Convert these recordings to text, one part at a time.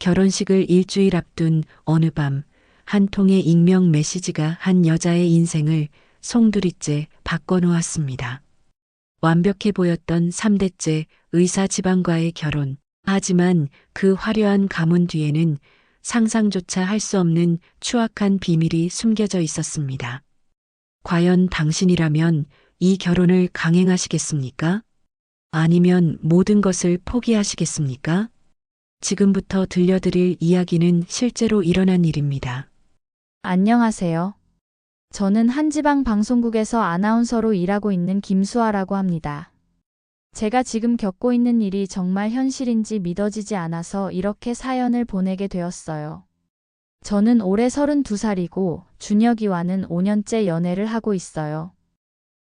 결혼식을 일주일 앞둔 어느 밤, 한 통의 익명 메시지가 한 여자의 인생을 송두리째 바꿔놓았습니다. 완벽해 보였던 3대째 의사 집안과의 결혼. 하지만 그 화려한 가문 뒤에는 상상조차 할 수 없는 추악한 비밀이 숨겨져 있었습니다. 과연 당신이라면 이 결혼을 강행하시겠습니까? 아니면 모든 것을 포기하시겠습니까? 지금부터 들려드릴 이야기는 실제로 일어난 일입니다. 안녕하세요. 저는 한 지방 방송국에서 아나운서로 일하고 있는 김수아라고 합니다. 제가 지금 겪고 있는 일이 정말 현실인지 믿어지지 않아서 이렇게 사연을 보내게 되었어요. 저는 올해 32살이고 준혁이와는 5년째 연애를 하고 있어요.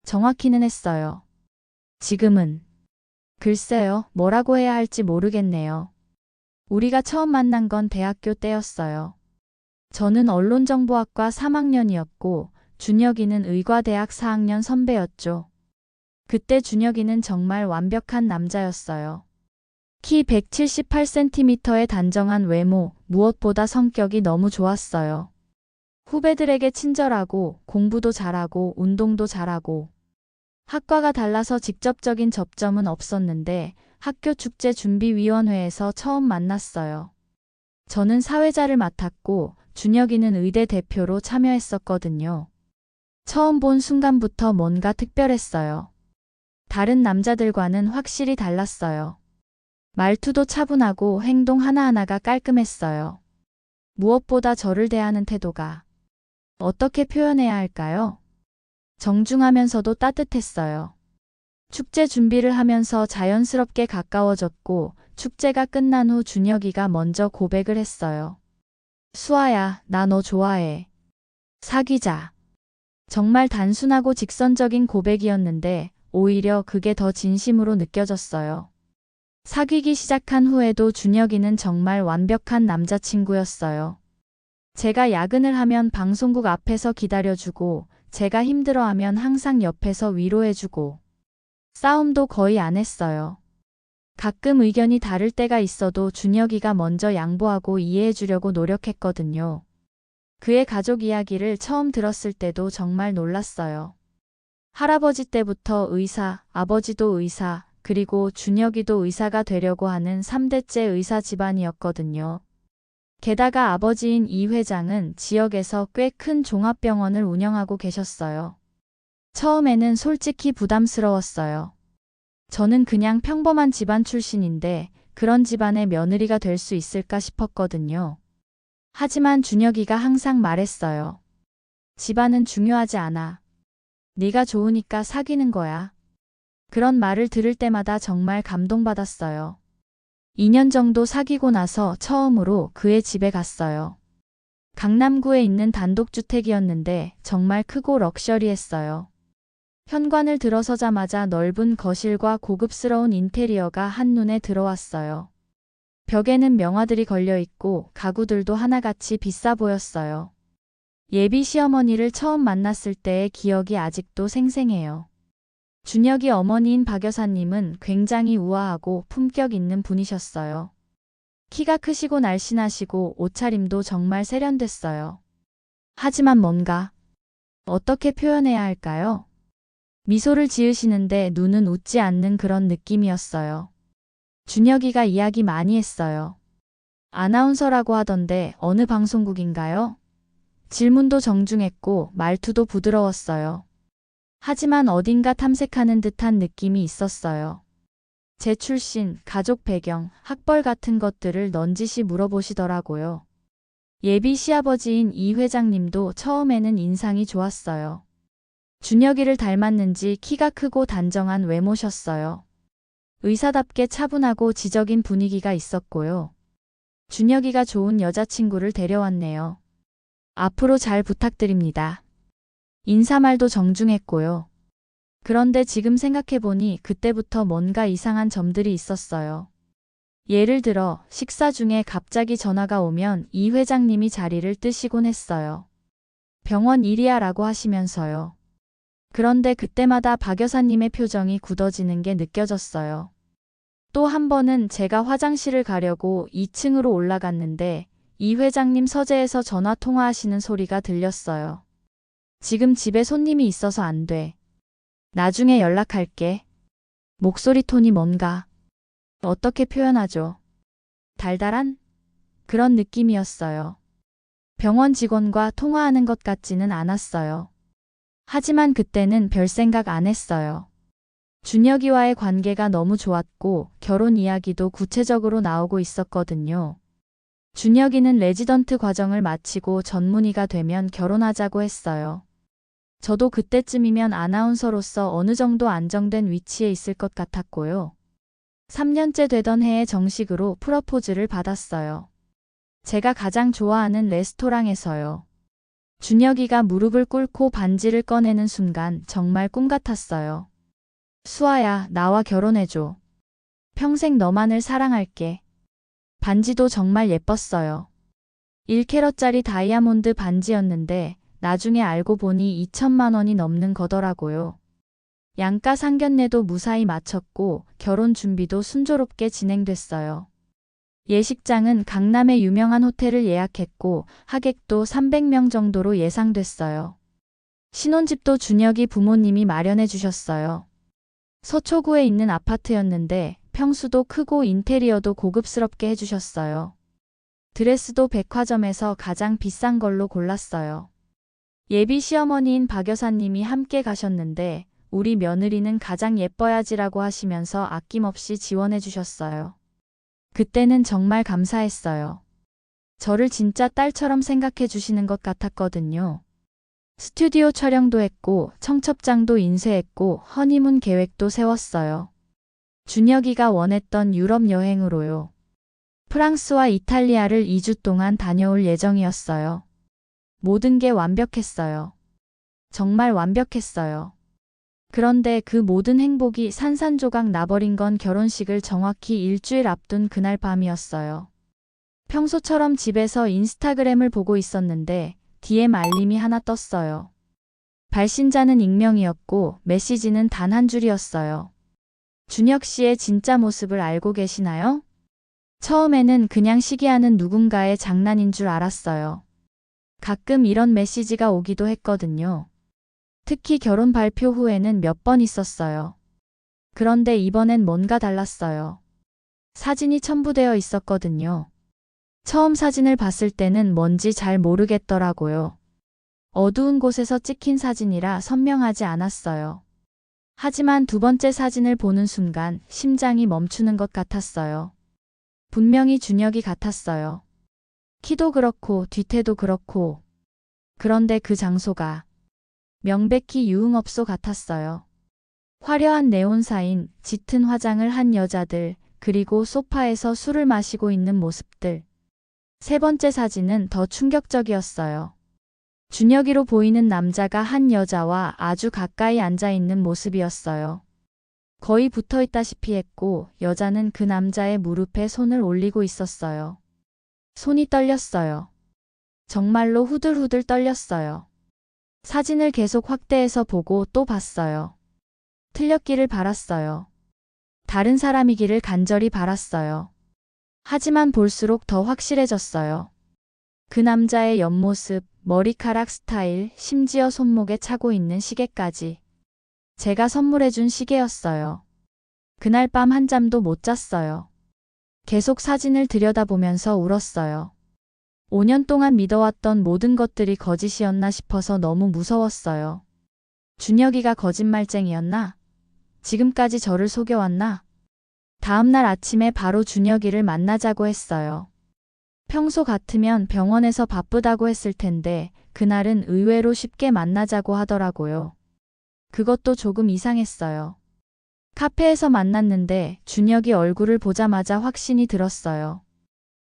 정확히는 했어요. 지금은 글쎄요, 뭐라고 해야 할지 모르겠네요. 우리가 처음 만난 건 대학교 때였어요. 저는 언론정보학과 3학년이었고 준혁이는 의과대학 4학년 선배였죠. 그때 준혁이는 정말 완벽한 남자였어요. 키 178cm의 단정한 외모, 무엇보다 성격이 너무 좋았어요. 후배들에게 친절하고 공부도 잘하고 운동도 잘하고 학과가 달라서 직접적인 접점은 없었는데 학교 축제 준비위원회에서 처음 만났어요. 저는 사회자를 맡았고 준혁이는 의대 대표로 참여했었거든요. 처음 본 순간부터 뭔가 특별했어요. 다른 남자들과는 확실히 달랐어요. 말투도 차분하고 행동 하나하나가 깔끔했어요. 무엇보다 저를 대하는 태도가 어떻게 표현해야 할까요? 정중하면서도 따뜻했어요. 축제 준비를 하면서 자연스럽게 가까워졌고 축제가 끝난 후 준혁이가 먼저 고백을 했어요. 수아야, 나 너 좋아해. 사귀자. 정말 단순하고 직선적인 고백이었는데 오히려 그게 더 진심으로 느껴졌어요. 사귀기 시작한 후에도 준혁이는 정말 완벽한 남자친구였어요. 제가 야근을 하면 방송국 앞에서 기다려주고 제가 힘들어하면 항상 옆에서 위로해주고 싸움도 거의 안 했어요. 가끔 의견이 다를 때가 있어도 준혁이가 먼저 양보하고 이해해주려고 노력했거든요. 그의 가족 이야기를 처음 들었을 때도 정말 놀랐어요. 할아버지 때부터 의사, 아버지도 의사, 그리고 준혁이도 의사가 되려고 하는 3대째 의사 집안이었거든요. 게다가 아버지인 이 회장은 지역에서 꽤 큰 종합병원을 운영하고 계셨어요. 처음에는 솔직히 부담스러웠어요. 저는 그냥 평범한 집안 출신인데 그런 집안의 며느리가 될 수 있을까 싶었거든요. 하지만 준혁이가 항상 말했어요. 집안은 중요하지 않아. 네가 좋으니까 사귀는 거야. 그런 말을 들을 때마다 정말 감동받았어요. 2년 정도 사귀고 나서 처음으로 그의 집에 갔어요. 강남구에 있는 단독주택이었는데 정말 크고 럭셔리했어요. 현관을 들어서자마자 넓은 거실과 고급스러운 인테리어가 한눈에 들어왔어요. 벽에는 명화들이 걸려있고 가구들도 하나같이 비싸 보였어요. 예비 시어머니를 처음 만났을 때의 기억이 아직도 생생해요. 준혁이 어머니인 박 여사님은 굉장히 우아하고 품격 있는 분이셨어요. 키가 크시고 날씬하시고 옷차림도 정말 세련됐어요. 하지만 뭔가 어떻게 표현해야 할까요? 미소를 지으시는데 눈은 웃지 않는 그런 느낌이었어요. 준혁이가 이야기 많이 했어요. 아나운서라고 하던데 어느 방송국인가요? 질문도 정중했고 말투도 부드러웠어요. 하지만 어딘가 탐색하는 듯한 느낌이 있었어요. 제 출신, 가족 배경, 학벌 같은 것들을 넌지시 물어보시더라고요. 예비 시아버지인 이 회장님도 처음에는 인상이 좋았어요. 준혁이를 닮았는지 키가 크고 단정한 외모셨어요. 의사답게 차분하고 지적인 분위기가 있었고요. 준혁이가 좋은 여자친구를 데려왔네요. 앞으로 잘 부탁드립니다. 인사말도 정중했고요. 그런데 지금 생각해보니 그때부터 뭔가 이상한 점들이 있었어요. 예를 들어 식사 중에 갑자기 전화가 오면 이 회장님이 자리를 뜨시곤 했어요. 병원 일이야 라고 하시면서요. 그런데 그때마다 박 여사님의 표정이 굳어지는 게 느껴졌어요. 또 한 번은 제가 화장실을 가려고 2층으로 올라갔는데 이 회장님 서재에서 전화 통화하시는 소리가 들렸어요. 지금 집에 손님이 있어서 안 돼. 나중에 연락할게. 목소리 톤이 뭔가 어떻게 표현하죠? 달달한? 그런 느낌이었어요. 병원 직원과 통화하는 것 같지는 않았어요. 하지만 그때는 별 생각 안 했어요. 준혁이와의 관계가 너무 좋았고 결혼 이야기도 구체적으로 나오고 있었거든요. 준혁이는 레지던트 과정을 마치고 전문의가 되면 결혼하자고 했어요. 저도 그때쯤이면 아나운서로서 어느 정도 안정된 위치에 있을 것 같았고요. 3년째 되던 해에 정식으로 프러포즈를 받았어요. 제가 가장 좋아하는 레스토랑에서요. 준혁이가 무릎을 꿇고 반지를 꺼내는 순간 정말 꿈 같았어요. 수아야, 나와 결혼해줘. 평생 너만을 사랑할게. 반지도 정말 예뻤어요. 1캐럿짜리 다이아몬드 반지였는데 나중에 알고 보니 2천만 원이 넘는 거더라고요. 양가 상견례도 무사히 마쳤고 결혼 준비도 순조롭게 진행됐어요. 예식장은 강남의 유명한 호텔을 예약했고 하객도 300명 정도로 예상됐어요. 신혼집도 준혁이 부모님이 마련해 주셨어요. 서초구에 있는 아파트였는데 평수도 크고 인테리어도 고급스럽게 해주셨어요. 드레스도 백화점에서 가장 비싼 걸로 골랐어요. 예비 시어머니인 박 여사님이 함께 가셨는데 우리 며느리는 가장 예뻐야지라고 하시면서 아낌없이 지원해 주셨어요. 그때는 정말 감사했어요. 저를 진짜 딸처럼 생각해 주시는 것 같았거든요. 스튜디오 촬영도 했고 청첩장도 인쇄했고 허니문 계획도 세웠어요. 준혁이가 원했던 유럽 여행으로요. 프랑스와 이탈리아를 2주 동안 다녀올 예정이었어요. 모든 게 완벽했어요. 정말 완벽했어요. 그런데 그 모든 행복이 산산조각 나버린 건 결혼식을 정확히 일주일 앞둔 그날 밤이었어요. 평소처럼 집에서 인스타그램을 보고 있었는데 DM 알림이 하나 떴어요. 발신자는 익명이었고 메시지는 단 한 줄이었어요. 준혁 씨의 진짜 모습을 알고 계시나요? 처음에는 그냥 시기하는 누군가의 장난인 줄 알았어요. 가끔 이런 메시지가 오기도 했거든요. 특히 결혼 발표 후에는 몇 번 있었어요. 그런데 이번엔 뭔가 달랐어요. 사진이 첨부되어 있었거든요. 처음 사진을 봤을 때는 뭔지 잘 모르겠더라고요. 어두운 곳에서 찍힌 사진이라 선명하지 않았어요. 하지만 두 번째 사진을 보는 순간 심장이 멈추는 것 같았어요. 분명히 준혁이 같았어요. 키도 그렇고 뒤태도 그렇고. 그런데 그 장소가 명백히 유흥업소 같았어요. 화려한 네온사인, 짙은 화장을 한 여자들, 그리고 소파에서 술을 마시고 있는 모습들. 세 번째 사진은 더 충격적이었어요. 준혁이로 보이는 남자가 한 여자와 아주 가까이 앉아 있는 모습이었어요. 거의 붙어 있다시피 했고 여자는 그 남자의 무릎에 손을 올리고 있었어요. 손이 떨렸어요. 정말로 후들후들 떨렸어요. 사진을 계속 확대해서 보고 또 봤어요. 틀렸기를 바랐어요. 다른 사람이기를 간절히 바랐어요. 하지만 볼수록 더 확실해졌어요. 그 남자의 옆모습, 머리카락 스타일, 심지어 손목에 차고 있는 시계까지. 제가 선물해준 시계였어요. 그날 밤 한잠도 못 잤어요. 계속 사진을 들여다보면서 울었어요. 5년 동안 믿어왔던 모든 것들이 거짓이었나 싶어서 너무 무서웠어요. 준혁이가 거짓말쟁이였나? 지금까지 저를 속여왔나? 다음날 아침에 바로 준혁이를 만나자고 했어요. 평소 같으면 병원에서 바쁘다고 했을 텐데 그날은 의외로 쉽게 만나자고 하더라고요. 그것도 조금 이상했어요. 카페에서 만났는데 준혁이 얼굴을 보자마자 확신이 들었어요.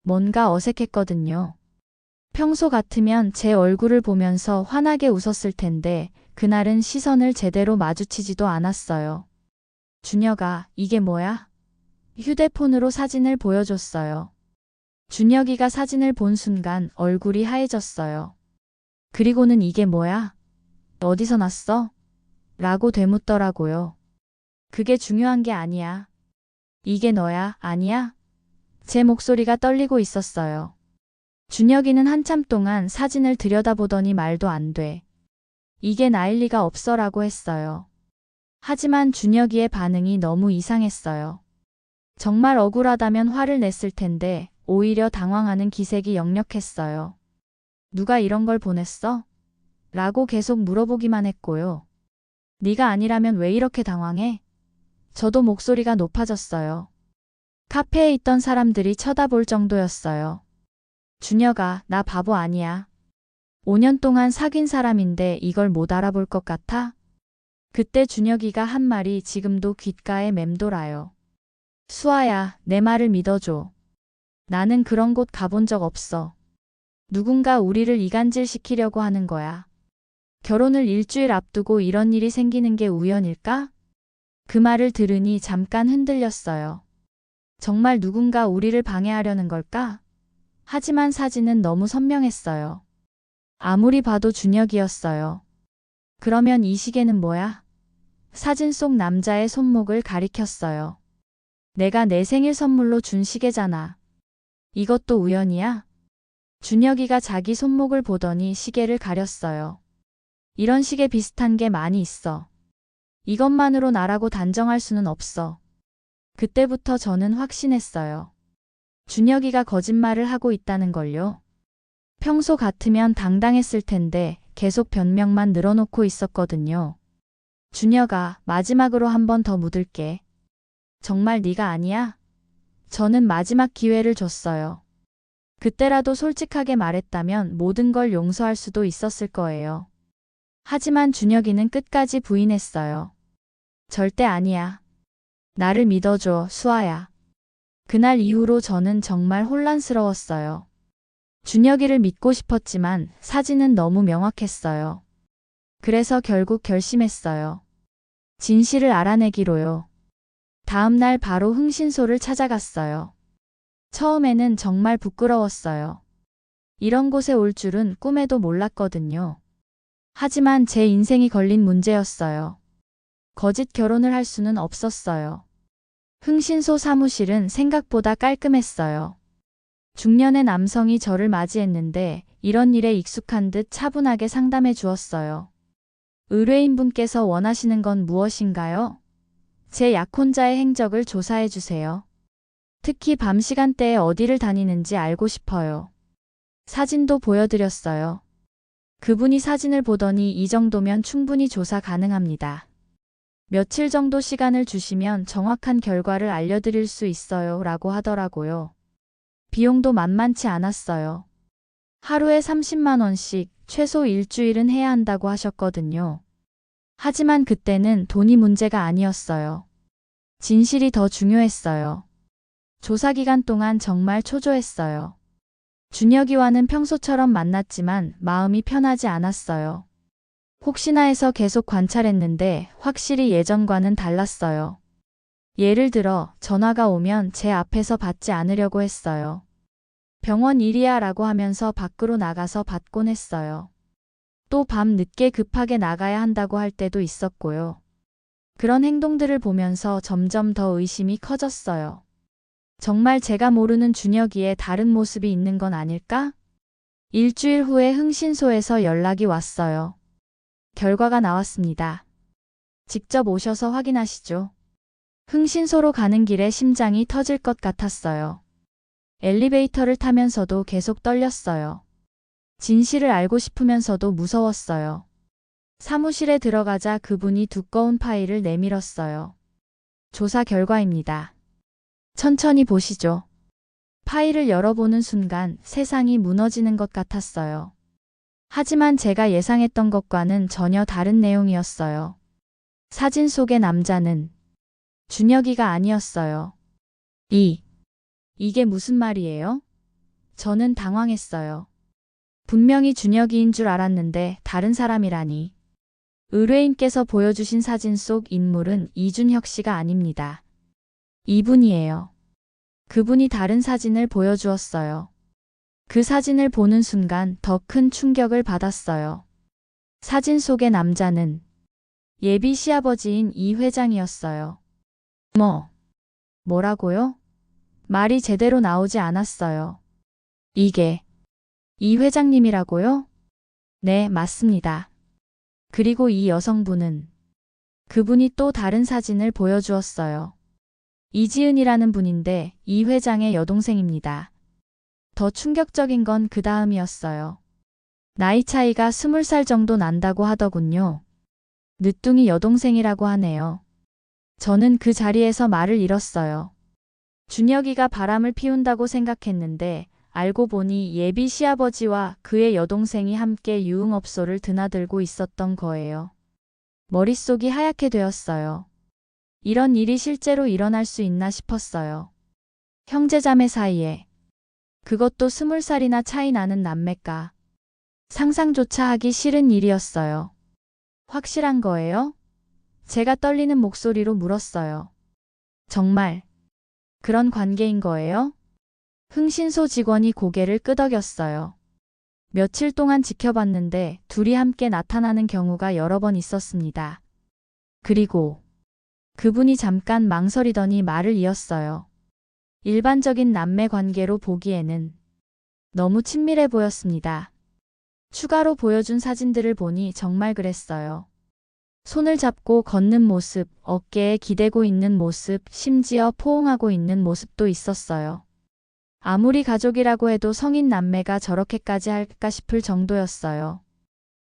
뭔가 어색했거든요. 평소 같으면 제 얼굴을 보면서 환하게 웃었을 텐데 그날은 시선을 제대로 마주치지도 않았어요. 준혁아, 이게 뭐야? 휴대폰으로 사진을 보여줬어요. 준혁이가 사진을 본 순간 얼굴이 하얘졌어요. 그리고는 이게 뭐야? 어디서 났어? 라고 되묻더라고요. 그게 중요한 게 아니야. 이게 너야, 아니야? 제 목소리가 떨리고 있었어요. 준혁이는 한참 동안 사진을 들여다보더니 말도 안 돼. 이게 나일 리가 없어라고 했어요. 하지만 준혁이의 반응이 너무 이상했어요. 정말 억울하다면 화를 냈을 텐데 오히려 당황하는 기색이 역력했어요. 누가 이런 걸 보냈어? 라고 계속 물어보기만 했고요. 네가 아니라면 왜 이렇게 당황해? 저도 목소리가 높아졌어요. 카페에 있던 사람들이 쳐다볼 정도였어요. 준혁아, 나 바보 아니야. 5년 동안 사귄 사람인데 이걸 못 알아볼 것 같아? 그때 준혁이가 한 말이 지금도 귓가에 맴돌아요. 수아야, 내 말을 믿어줘. 나는 그런 곳 가본 적 없어. 누군가 우리를 이간질시키려고 하는 거야. 결혼을 일주일 앞두고 이런 일이 생기는 게 우연일까? 그 말을 들으니 잠깐 흔들렸어요. 정말 누군가 우리를 방해하려는 걸까? 하지만 사진은 너무 선명했어요. 아무리 봐도 준혁이었어요. 그러면 이 시계는 뭐야? 사진 속 남자의 손목을 가리켰어요. 내가 내 생일 선물로 준 시계잖아. 이것도 우연이야? 준혁이가 자기 손목을 보더니 시계를 가렸어요. 이런 시계 비슷한 게 많이 있어. 이것만으로 나라고 단정할 수는 없어. 그때부터 저는 확신했어요. 준혁이가 거짓말을 하고 있다는 걸요. 평소 같으면 당당했을 텐데 계속 변명만 늘어놓고 있었거든요. 준혁아, 마지막으로 한 번 더 묻을게. 정말 네가 아니야? 저는 마지막 기회를 줬어요. 그때라도 솔직하게 말했다면 모든 걸 용서할 수도 있었을 거예요. 하지만 준혁이는 끝까지 부인했어요. 절대 아니야. 나를 믿어줘, 수아야. 그날 이후로 저는 정말 혼란스러웠어요. 준혁이를 믿고 싶었지만 사진은 너무 명확했어요. 그래서 결국 결심했어요. 진실을 알아내기로요. 다음 날 바로 흥신소를 찾아갔어요. 처음에는 정말 부끄러웠어요. 이런 곳에 올 줄은 꿈에도 몰랐거든요. 하지만 제 인생이 걸린 문제였어요. 거짓 결혼을 할 수는 없었어요. 흥신소 사무실은 생각보다 깔끔했어요. 중년의 남성이 저를 맞이했는데 이런 일에 익숙한 듯 차분하게 상담해 주었어요. 의뢰인분께서 원하시는 건 무엇인가요? 제 약혼자의 행적을 조사해 주세요. 특히 밤 시간대에 어디를 다니는지 알고 싶어요. 사진도 보여드렸어요. 그분이 사진을 보더니 이 정도면 충분히 조사 가능합니다. 며칠 정도 시간을 주시면 정확한 결과를 알려드릴 수 있어요 라고 하더라고요. 비용도 만만치 않았어요. 하루에 30만 원씩 최소 일주일은 해야 한다고 하셨거든요. 하지만 그때는 돈이 문제가 아니었어요. 진실이 더 중요했어요. 조사 기간 동안 정말 초조했어요. 준혁이와는 평소처럼 만났지만 마음이 편하지 않았어요. 혹시나 해서 계속 관찰했는데 확실히 예전과는 달랐어요. 예를 들어 전화가 오면 제 앞에서 받지 않으려고 했어요. 병원 일이야 라고 하면서 밖으로 나가서 받곤 했어요. 또 밤 늦게 급하게 나가야 한다고 할 때도 있었고요. 그런 행동들을 보면서 점점 더 의심이 커졌어요. 정말 제가 모르는 준혁이의 다른 모습이 있는 건 아닐까? 일주일 후에 흥신소에서 연락이 왔어요. 결과가 나왔습니다. 직접 오셔서 확인하시죠. 흥신소로 가는 길에 심장이 터질 것 같았어요. 엘리베이터를 타면서도 계속 떨렸어요. 진실을 알고 싶으면서도 무서웠어요. 사무실에 들어가자 그분이 두꺼운 파일을 내밀었어요. 조사 결과입니다. 천천히 보시죠. 파일을 열어보는 순간 세상이 무너지는 것 같았어요. 하지만 제가 예상했던 것과는 전혀 다른 내용이었어요. 사진 속의 남자는 준혁이가 아니었어요. 이게 무슨 말이에요? 저는 당황했어요. 분명히 준혁이인 줄 알았는데 다른 사람이라니. 의뢰인께서 보여주신 사진 속 인물은 이준혁 씨가 아닙니다. 이분이에요. 그분이 다른 사진을 보여주었어요. 그 사진을 보는 순간 더 큰 충격을 받았어요. 사진 속의 남자는 예비 시아버지인 이 회장이었어요. 뭐라고요? 말이 제대로 나오지 않았어요. 이게 이 회장님이라고요? 네, 맞습니다. 그리고 이 여성분은 그분이 또 다른 사진을 보여주었어요. 이지은이라는 분인데 이 회장의 여동생입니다. 더 충격적인 건 그 다음이었어요. 나이 차이가 20살 정도 난다고 하더군요. 늦둥이 여동생이라고 하네요. 저는 그 자리에서 말을 잃었어요. 준혁이가 바람을 피운다고 생각했는데 알고 보니 예비 시아버지와 그의 여동생이 함께 유흥업소를 드나들고 있었던 거예요. 머릿속이 하얗게 되었어요. 이런 일이 실제로 일어날 수 있나 싶었어요. 형제자매 사이에. 그것도 20살이나 차이 나는 남매가. 상상조차 하기 싫은 일이었어요. 확실한 거예요? 제가 떨리는 목소리로 물었어요. 정말 그런 관계인 거예요? 흥신소 직원이 고개를 끄덕였어요. 며칠 동안 지켜봤는데 둘이 함께 나타나는 경우가 여러 번 있었습니다. 그리고 그분이 잠깐 망설이더니 말을 이었어요. 일반적인 남매 관계로 보기에는 너무 친밀해 보였습니다. 추가로 보여준 사진들을 보니 정말 그랬어요. 손을 잡고 걷는 모습, 어깨에 기대고 있는 모습, 심지어 포옹하고 있는 모습도 있었어요. 아무리 가족이라고 해도 성인 남매가 저렇게까지 할까 싶을 정도였어요.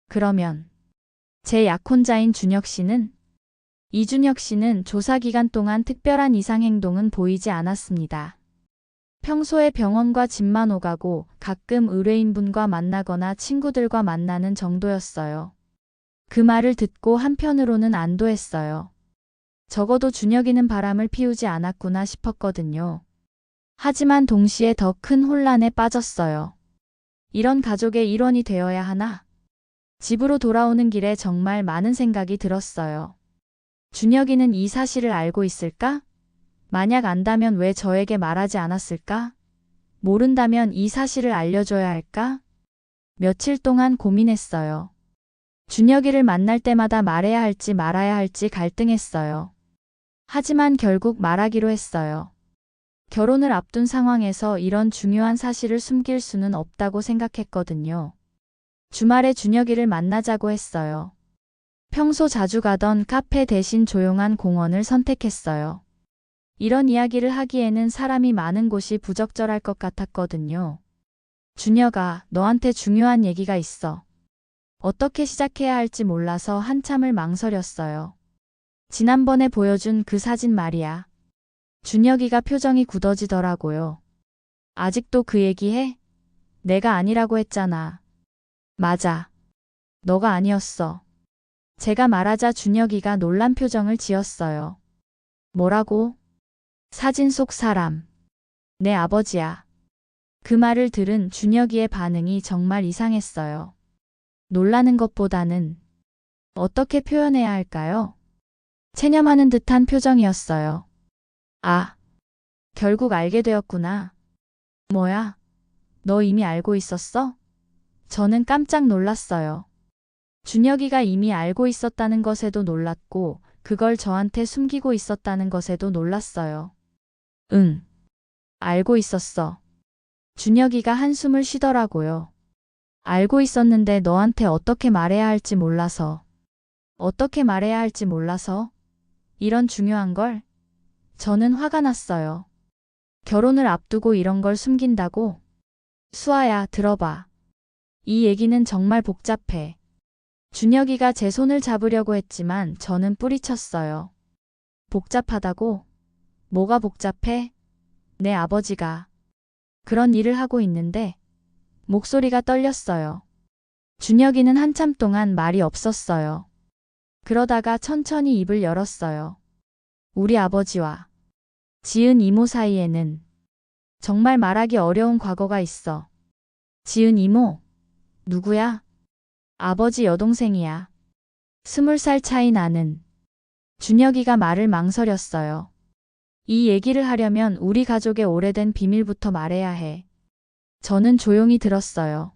그러면 제 약혼자인 준혁 씨는? 이준혁 씨는 조사 기간 동안 특별한 이상 행동은 보이지 않았습니다. 평소에 병원과 집만 오가고 가끔 의뢰인분과 만나거나 친구들과 만나는 정도였어요. 그 말을 듣고 한편으로는 안도했어요. 적어도 준혁이는 바람을 피우지 않았구나 싶었거든요. 하지만 동시에 더 큰 혼란에 빠졌어요. 이런 가족의 일원이 되어야 하나? 집으로 돌아오는 길에 정말 많은 생각이 들었어요. 준혁이는 이 사실을 알고 있을까? 만약 안다면 왜 저에게 말하지 않았을까? 모른다면 이 사실을 알려줘야 할까? 며칠 동안 고민했어요. 준혁이를 만날 때마다 말해야 할지 말아야 할지 갈등했어요. 하지만 결국 말하기로 했어요. 결혼을 앞둔 상황에서 이런 중요한 사실을 숨길 수는 없다고 생각했거든요. 주말에 준혁이를 만나자고 했어요. 평소 자주 가던 카페 대신 조용한 공원을 선택했어요. 이런 이야기를 하기에는 사람이 많은 곳이 부적절할 것 같았거든요. 준혁아, 너한테 중요한 얘기가 있어. 어떻게 시작해야 할지 몰라서 한참을 망설였어요. 지난번에 보여준 그 사진 말이야. 준혁이가 표정이 굳어지더라고요. 아직도 그 얘기해? 내가 아니라고 했잖아. 맞아. 너가 아니었어. 제가 말하자 준혁이가 놀란 표정을 지었어요. 뭐라고? 사진 속 사람. 내 아버지야. 그 말을 들은 준혁이의 반응이 정말 이상했어요. 놀라는 것보다는 어떻게 표현해야 할까요? 체념하는 듯한 표정이었어요. 아, 결국 알게 되었구나. 뭐야? 너 이미 알고 있었어? 저는 깜짝 놀랐어요. 준혁이가 이미 알고 있었다는 것에도 놀랐고, 그걸 저한테 숨기고 있었다는 것에도 놀랐어요. 응, 알고 있었어. 준혁이가 한숨을 쉬더라고요. 알고 있었는데 너한테 어떻게 말해야 할지 몰라서. 어떻게 말해야 할지 몰라서? 이런 중요한 걸? 저는 화가 났어요. 결혼을 앞두고 이런 걸 숨긴다고? 수아야, 들어봐. 이 얘기는 정말 복잡해. 준혁이가 제 손을 잡으려고 했지만 저는 뿌리쳤어요. 복잡하다고? 뭐가 복잡해? 내 아버지가 그런 일을 하고 있는데. 목소리가 떨렸어요. 준혁이는 한참 동안 말이 없었어요. 그러다가 천천히 입을 열었어요. 우리 아버지와 지은 이모 사이에는 정말 말하기 어려운 과거가 있어. 지은 이모? 누구야? 아버지 여동생이야. 20살 차이 나는. 준혁이가 말을 망설였어요. 이 얘기를 하려면 우리 가족의 오래된 비밀부터 말해야 해. 저는 조용히 들었어요.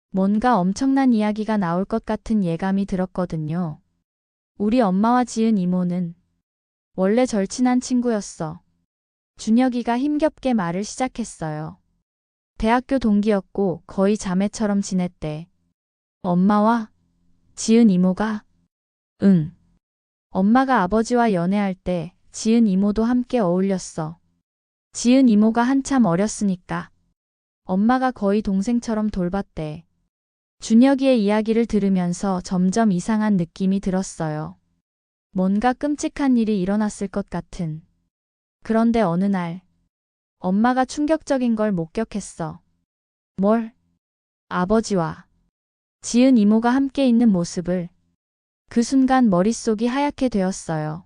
뭔가 엄청난 이야기가 나올 것 같은 예감이 들었거든요. 우리 엄마와 지은 이모는 원래 절친한 친구였어. 준혁이가 힘겹게 말을 시작했어요. 대학교 동기였고 거의 자매처럼 지냈대. 엄마와 지은 이모가? 응. 엄마가 아버지와 연애할 때 지은 이모도 함께 어울렸어. 지은 이모가 한참 어렸으니까. 엄마가 거의 동생처럼 돌봤대. 준혁이의 이야기를 들으면서 점점 이상한 느낌이 들었어요. 뭔가 끔찍한 일이 일어났을 것 같은. 그런데 어느 날, 엄마가 충격적인 걸 목격했어. 뭘? 아버지와 지은 이모가 함께 있는 모습을. 그 순간 머릿속이 하얗게 되었어요.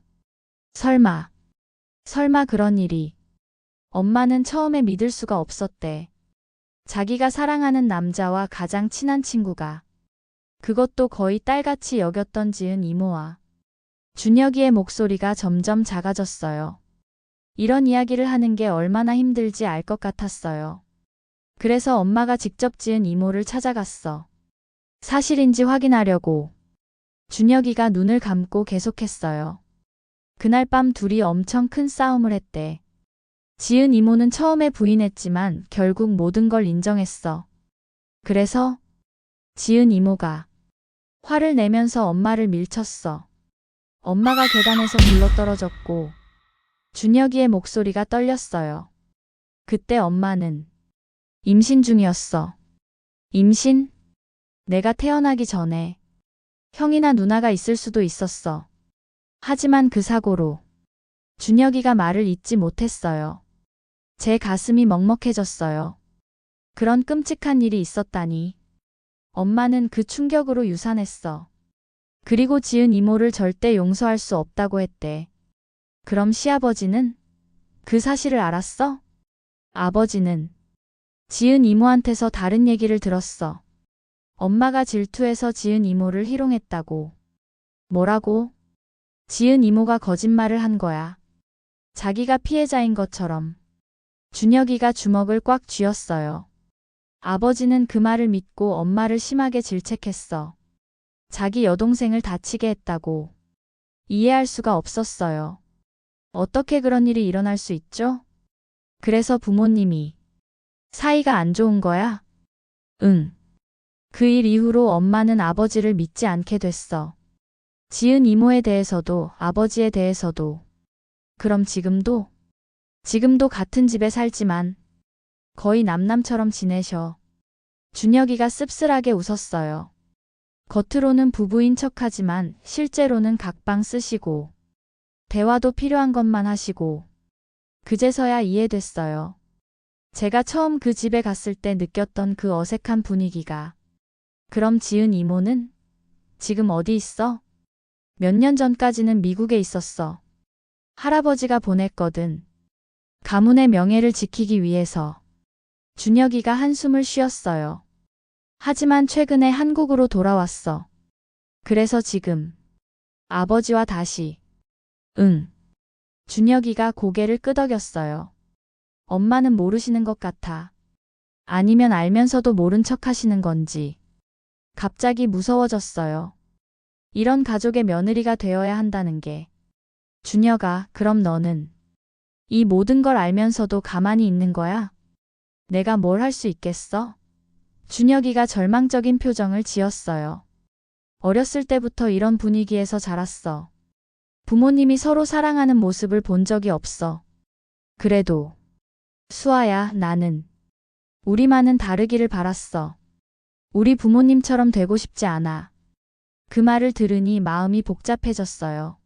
설마 그런 일이. 엄마는 처음에 믿을 수가 없었대. 자기가 사랑하는 남자와 가장 친한 친구가. 그것도 거의 딸같이 여겼던 지은 이모와. 준혁이의 목소리가 점점 작아졌어요. 이런 이야기를 하는 게 얼마나 힘들지 알 것 같았어요. 그래서 엄마가 직접 지은 이모를 찾아갔어. 사실인지 확인하려고. 준혁이가 눈을 감고 계속했어요. 그날 밤 둘이 엄청 큰 싸움을 했대. 지은 이모는 처음에 부인했지만 결국 모든 걸 인정했어. 그래서 지은 이모가 화를 내면서 엄마를 밀쳤어. 엄마가 계단에서 굴러떨어졌고 준혁이의 목소리가 떨렸어요. 그때 엄마는 임신 중이었어. 임신? 내가 태어나기 전에 형이나 누나가 있을 수도 있었어. 하지만 그 사고로 준혁이가 말을 잇지 못했어요. 제 가슴이 먹먹해졌어요. 그런 끔찍한 일이 있었다니. 엄마는 그 충격으로 유산했어. 그리고 지은 이모를 절대 용서할 수 없다고 했대. 그럼 시아버지는? 그 사실을 알았어? 아버지는 지은 이모한테서 다른 얘기를 들었어. 엄마가 질투해서 지은 이모를 희롱했다고. 뭐라고? 지은 이모가 거짓말을 한 거야. 자기가 피해자인 것처럼. 준혁이가 주먹을 꽉 쥐었어요. 아버지는 그 말을 믿고 엄마를 심하게 질책했어. 자기 여동생을 다치게 했다고. 이해할 수가 없었어요. 어떻게 그런 일이 일어날 수 있죠? 그래서 부모님이 사이가 안 좋은 거야? 응. 그 일 이후로 엄마는 아버지를 믿지 않게 됐어. 지은 이모에 대해서도 아버지에 대해서도. 그럼 지금도? 지금도 같은 집에 살지만 거의 남남처럼 지내셔. 준혁이가 씁쓸하게 웃었어요. 겉으로는 부부인 척하지만 실제로는 각방 쓰시고 대화도 필요한 것만 하시고. 그제서야 이해됐어요. 제가 처음 그 집에 갔을 때 느꼈던 그 어색한 분위기가. 그럼 지은 이모는? 지금 어디 있어? 몇 년 전까지는 미국에 있었어. 할아버지가 보냈거든. 가문의 명예를 지키기 위해서. 준혁이가 한숨을 쉬었어요. 하지만 최근에 한국으로 돌아왔어. 그래서 지금 아버지와 다시. 응. 준혁이가 고개를 끄덕였어요. 엄마는 모르시는 것 같아. 아니면 알면서도 모른 척 하시는 건지. 갑자기 무서워졌어요. 이런 가족의 며느리가 되어야 한다는 게. 준혁아, 그럼 너는 이 모든 걸 알면서도 가만히 있는 거야? 내가 뭘 할 수 있겠어? 준혁이가 절망적인 표정을 지었어요. 어렸을 때부터 이런 분위기에서 자랐어. 부모님이 서로 사랑하는 모습을 본 적이 없어. 그래도 수아야, 나는 우리만은 다르기를 바랐어. 우리 부모님처럼 되고 싶지 않아. 그 말을 들으니 마음이 복잡해졌어요.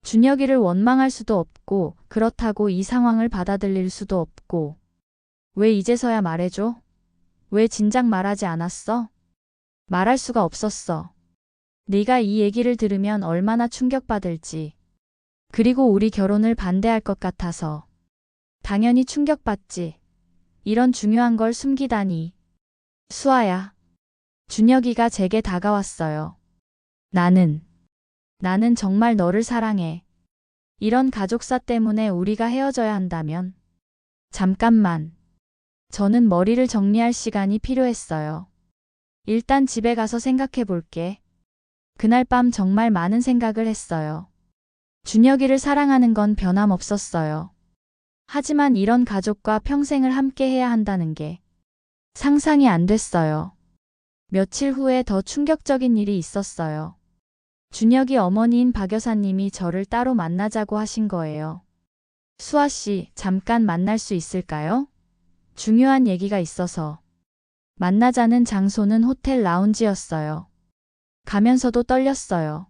준혁이를 원망할 수도 없고 그렇다고 이 상황을 받아들일 수도 없고. 왜 이제서야 말해줘? 왜 진작 말하지 않았어? 말할 수가 없었어. 네가 이 얘기를 들으면 얼마나 충격받을지. 그리고 우리 결혼을 반대할 것 같아서. 당연히 충격받지. 이런 중요한 걸 숨기다니. 수아야. 준혁이가 제게 다가왔어요. 나는 정말 너를 사랑해. 이런 가족사 때문에 우리가 헤어져야 한다면. 잠깐만. 저는 머리를 정리할 시간이 필요했어요. 일단 집에 가서 생각해 볼게. 그날 밤 정말 많은 생각을 했어요. 준혁이를 사랑하는 건 변함없었어요. 하지만 이런 가족과 평생을 함께 해야 한다는 게 상상이 안 됐어요. 며칠 후에 더 충격적인 일이 있었어요. 준혁이 어머니인 박 여사님이 저를 따로 만나자고 하신 거예요. 수아 씨, 잠깐 만날 수 있을까요? 중요한 얘기가 있어서. 만나자는 장소는 호텔 라운지였어요. 가면서도 떨렸어요.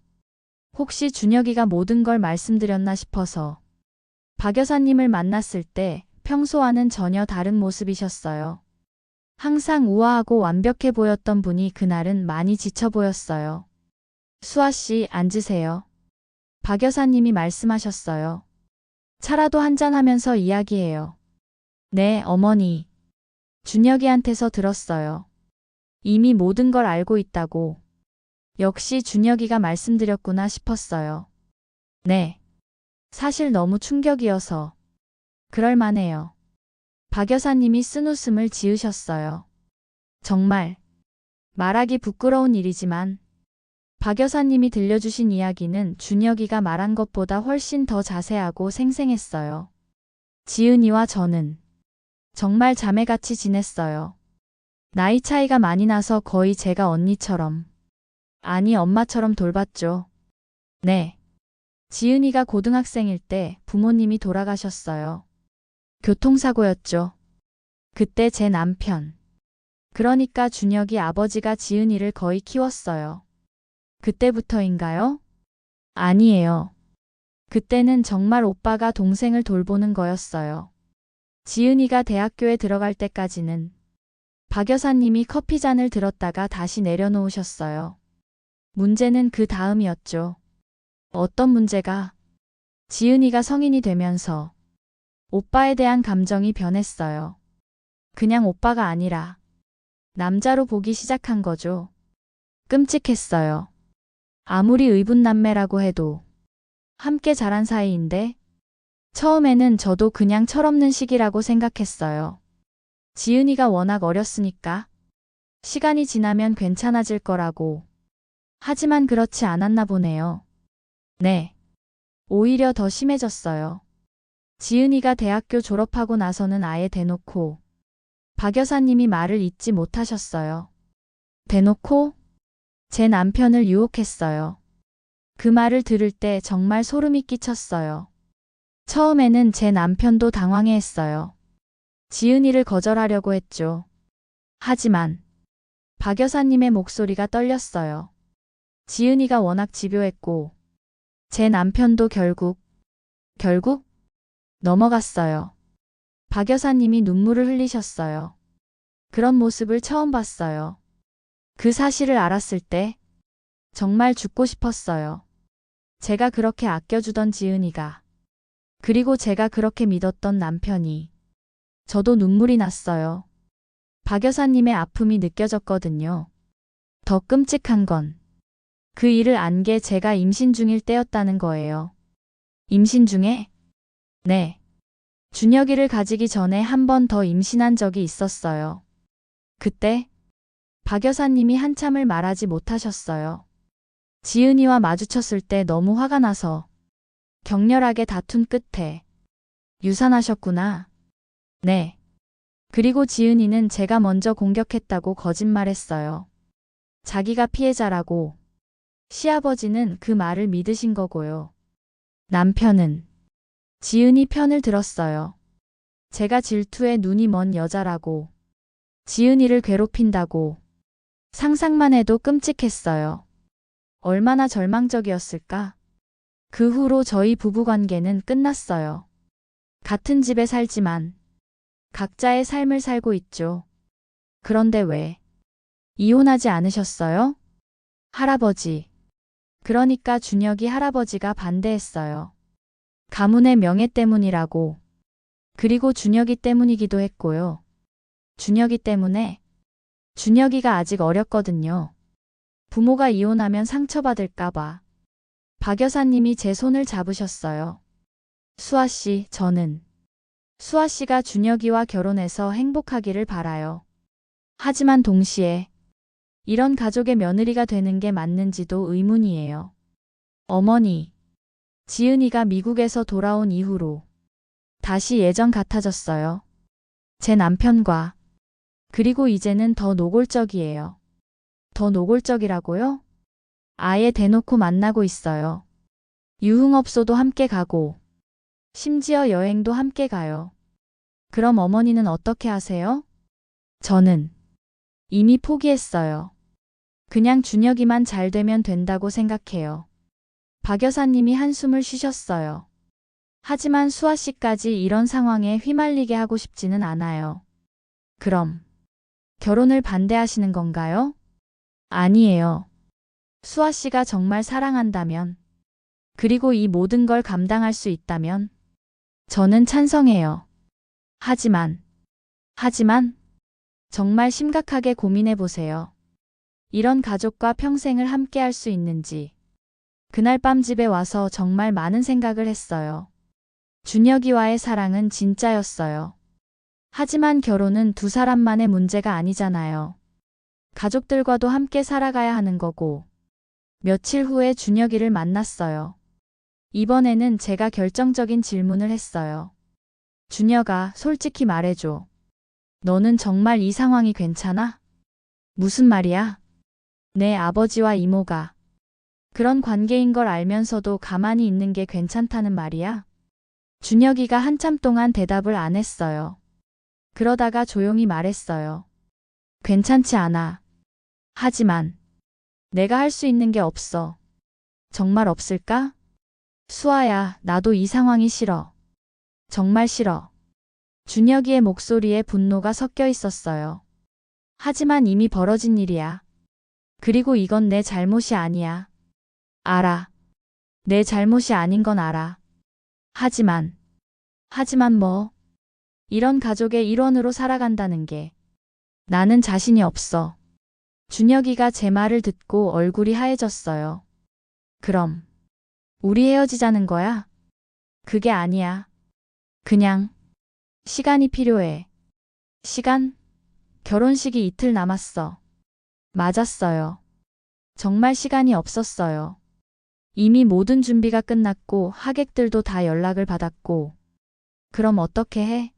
혹시 준혁이가 모든 걸 말씀드렸나 싶어서. 박 여사님을 만났을 때 평소와는 전혀 다른 모습이셨어요. 항상 우아하고 완벽해 보였던 분이 그날은 많이 지쳐 보였어요. 수아 씨, 앉으세요. 박 여사님이 말씀하셨어요. 차라도 한잔 하면서 이야기해요. 네, 어머니. 준혁이한테서 들었어요. 이미 모든 걸 알고 있다고. 역시 준혁이가 말씀드렸구나 싶었어요. 네. 사실 너무 충격이어서. 그럴만해요. 박 여사님이 쓴웃음을 지으셨어요. 정말 말하기 부끄러운 일이지만 박 여사님이 들려주신 이야기는 준혁이가 말한 것보다 훨씬 더 자세하고 생생했어요. 지은이와 저는 정말 자매같이 지냈어요. 나이 차이가 많이 나서 거의 제가 언니처럼, 아니 엄마처럼 돌봤죠. 네. 지은이가 고등학생일 때 부모님이 돌아가셨어요. 교통사고였죠. 그때 제 남편, 그러니까 준혁이 아버지가 지은이를 거의 키웠어요. 그때부터인가요? 아니에요. 그때는 정말 오빠가 동생을 돌보는 거였어요. 지은이가 대학교에 들어갈 때까지는 박 여사님이 커피잔을 들었다가 다시 내려놓으셨어요. 문제는 그 다음이었죠. 어떤 문제가? 지은이가 성인이 되면서 오빠에 대한 감정이 변했어요. 그냥 오빠가 아니라 남자로 보기 시작한 거죠. 끔찍했어요. 아무리 의붓남매라고 해도 함께 자란 사이인데 처음에는 저도 그냥 철없는 시기라고 생각했어요. 지은이가 워낙 어렸으니까 시간이 지나면 괜찮아질 거라고. 하지만 그렇지 않았나 보네요. 네. 오히려 더 심해졌어요. 지은이가 대학교 졸업하고 나서는 아예 대놓고 박 여사님이 말을 잊지 못하셨어요. 대놓고? 제 남편을 유혹했어요. 그 말을 들을 때 정말 소름이 끼쳤어요. 처음에는 제 남편도 당황해했어요. 지은이를 거절하려고 했죠. 하지만 박 여사님의 목소리가 떨렸어요. 지은이가 워낙 집요했고 제 남편도 결국 넘어갔어요. 박 여사님이 눈물을 흘리셨어요. 그런 모습을 처음 봤어요. 그 사실을 알았을 때 정말 죽고 싶었어요. 제가 그렇게 아껴주던 지은이가, 그리고 제가 그렇게 믿었던 남편이. 저도 눈물이 났어요. 박 여사님의 아픔이 느껴졌거든요. 더 끔찍한 건 그 일을 안 게 제가 임신 중일 때였다는 거예요. 임신 중에? 네. 준혁이를 가지기 전에 한 번 더 임신한 적이 있었어요. 그때 박 여사님이 한참을 말하지 못하셨어요. 지은이와 마주쳤을 때 너무 화가 나서 격렬하게 다툰 끝에 유산하셨구나. 네. 그리고 지은이는 제가 먼저 공격했다고 거짓말했어요. 자기가 피해자라고. 시아버지는 그 말을 믿으신 거고요. 남편은 지은이 편을 들었어요. 제가 질투에 눈이 먼 여자라고. 지은이를 괴롭힌다고. 상상만 해도 끔찍했어요. 얼마나 절망적이었을까? 그 후로 저희 부부관계는 끝났어요. 같은 집에 살지만 각자의 삶을 살고 있죠. 그런데 왜 이혼하지 않으셨어요? 할아버지. 그러니까 준혁이 할아버지가 반대했어요. 가문의 명예 때문이라고. 그리고 준혁이 때문이기도 했고요. 준혁이 때문에? 준혁이가 아직 어렸거든요. 부모가 이혼하면 상처받을까봐. 박 여사님이 제 손을 잡으셨어요. 수아 씨, 저는 수아 씨가 준혁이와 결혼해서 행복하기를 바라요. 하지만 동시에 이런 가족의 며느리가 되는 게 맞는지도 의문이에요. 어머니, 지은이가 미국에서 돌아온 이후로 다시 예전 같아졌어요. 제 남편과. 그리고 이제는 더 노골적이에요. 더 노골적이라고요? 아예 대놓고 만나고 있어요. 유흥업소도 함께 가고, 심지어 여행도 함께 가요. 그럼 어머니는 어떻게 하세요? 저는 이미 포기했어요. 그냥 준혁이만 잘 되면 된다고 생각해요. 박 여사님이 한숨을 쉬셨어요. 하지만 수아 씨까지 이런 상황에 휘말리게 하고 싶지는 않아요. 그럼 결혼을 반대하시는 건가요? 아니에요. 수아 씨가 정말 사랑한다면, 그리고 이 모든 걸 감당할 수 있다면, 저는 찬성해요. 하지만, 정말 심각하게 고민해 보세요. 이런 가족과 평생을 함께 할 수 있는지. 그날 밤 집에 와서 정말 많은 생각을 했어요. 준혁이와의 사랑은 진짜였어요. 하지만 결혼은 두 사람만의 문제가 아니잖아요. 가족들과도 함께 살아가야 하는 거고. 며칠 후에 준혁이를 만났어요. 이번에는 제가 결정적인 질문을 했어요. 준혁아, 솔직히 말해줘. 너는 정말 이 상황이 괜찮아? 무슨 말이야? 내 아버지와 이모가 그런 관계인 걸 알면서도 가만히 있는 게 괜찮다는 말이야? 준혁이가 한참 동안 대답을 안 했어요. 그러다가 조용히 말했어요. 괜찮지 않아. 하지만 내가 할 수 있는 게 없어. 정말 없을까? 수아야, 나도 이 상황이 싫어. 정말 싫어. 준혁이의 목소리에 분노가 섞여 있었어요. 하지만 이미 벌어진 일이야. 그리고 이건 내 잘못이 아니야. 알아. 내 잘못이 아닌 건 알아. 하지만 뭐? 이런 가족의 일원으로 살아간다는 게 나는 자신이 없어. 준혁이가 제 말을 듣고 얼굴이 하얘졌어요. 그럼 우리 헤어지자는 거야? 그게 아니야. 그냥 시간이 필요해. 시간? 결혼식이 이틀 남았어. 맞았어요. 정말 시간이 없었어요. 이미 모든 준비가 끝났고 하객들도 다 연락을 받았고. 그럼 어떻게 해?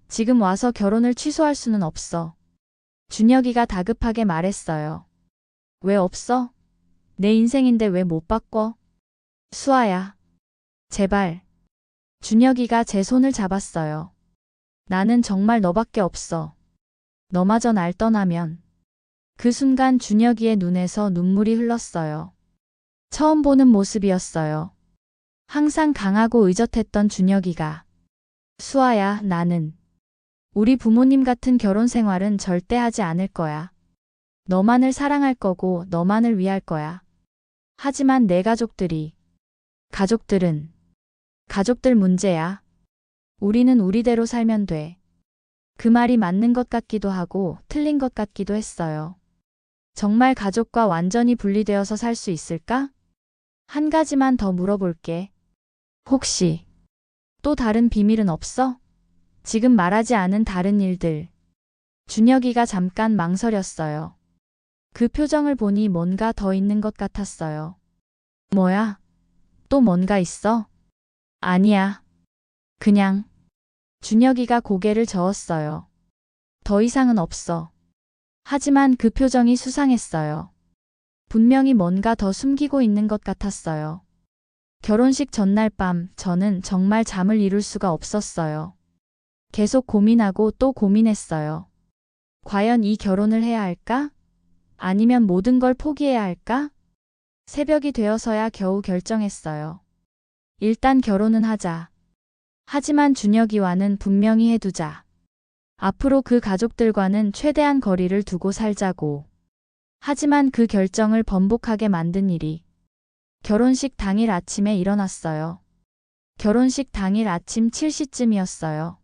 지금 와서 결혼을 취소할 수는 없어. 준혁이가 다급하게 말했어요. 왜 없어? 내 인생인데 왜 못 바꿔? 수아야. 제발. 준혁이가 제 손을 잡았어요. 나는 정말 너밖에 없어. 너마저 날 떠나면. 그 순간 준혁이의 눈에서 눈물이 흘렀어요. 처음 보는 모습이었어요. 항상 강하고 의젓했던 준혁이가. 수아야, 나는 우리 부모님 같은 결혼 생활은 절대 하지 않을 거야. 너만을 사랑할 거고 너만을 위할 거야. 하지만 내 가족들은 가족들 문제야. 우리는 우리대로 살면 돼. 그 말이 맞는 것 같기도 하고 틀린 것 같기도 했어요. 정말 가족과 완전히 분리되어서 살 수 있을까? 한 가지만 더 물어볼게. 혹시 또 다른 비밀은 없어? 지금 말하지 않은 다른 일들. 준혁이가 잠깐 망설였어요. 그 표정을 보니 뭔가 더 있는 것 같았어요. 뭐야? 또 뭔가 있어? 아니야. 그냥. 준혁이가 고개를 저었어요. 더 이상은 없어. 하지만 그 표정이 수상했어요. 분명히 뭔가 더 숨기고 있는 것 같았어요. 결혼식 전날 밤 저는 정말 잠을 이룰 수가 없었어요. 계속 고민하고 또 고민했어요. 과연 이 결혼을 해야 할까? 아니면 모든 걸 포기해야 할까? 새벽이 되어서야 겨우 결정했어요. 일단 결혼은 하자. 하지만 준혁이와는 분명히 해두자. 앞으로 그 가족들과는 최대한 거리를 두고 살자고. 하지만 그 결정을 번복하게 만든 일이 결혼식 당일 아침에 일어났어요. 결혼식 당일 아침 7시쯤이었어요.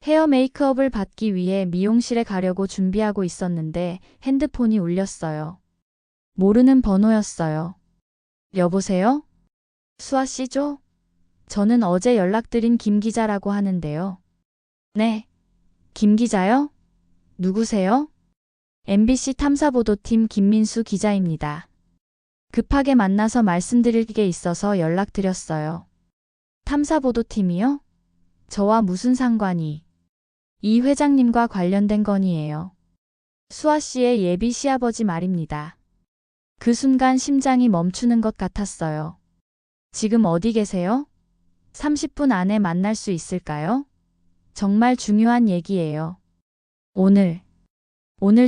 헤어 메이크업을 받기 위해 미용실에 가려고 준비하고 있었는데 핸드폰이 울렸어요. 모르는 번호였어요. 여보세요? 수아 씨죠? 저는 어제 연락드린 김 기자라고 하는데요. 네. 김 기자요? 누구세요? MBC 탐사보도팀 김민수 기자입니다. 급하게 만나서 말씀드릴 게 있어서 연락드렸어요. 탐사보도팀이요? 저와 무슨 상관이? 이 회장님과 관련된 건이에요. 수아 씨의 예비 시아버지 말입니다. 그 순간 심장이 멈추는 것 같았어요. 지금 어디 계세요? 30분 안에 만날 수 있을까요? 정말 중요한 얘기예요. 오늘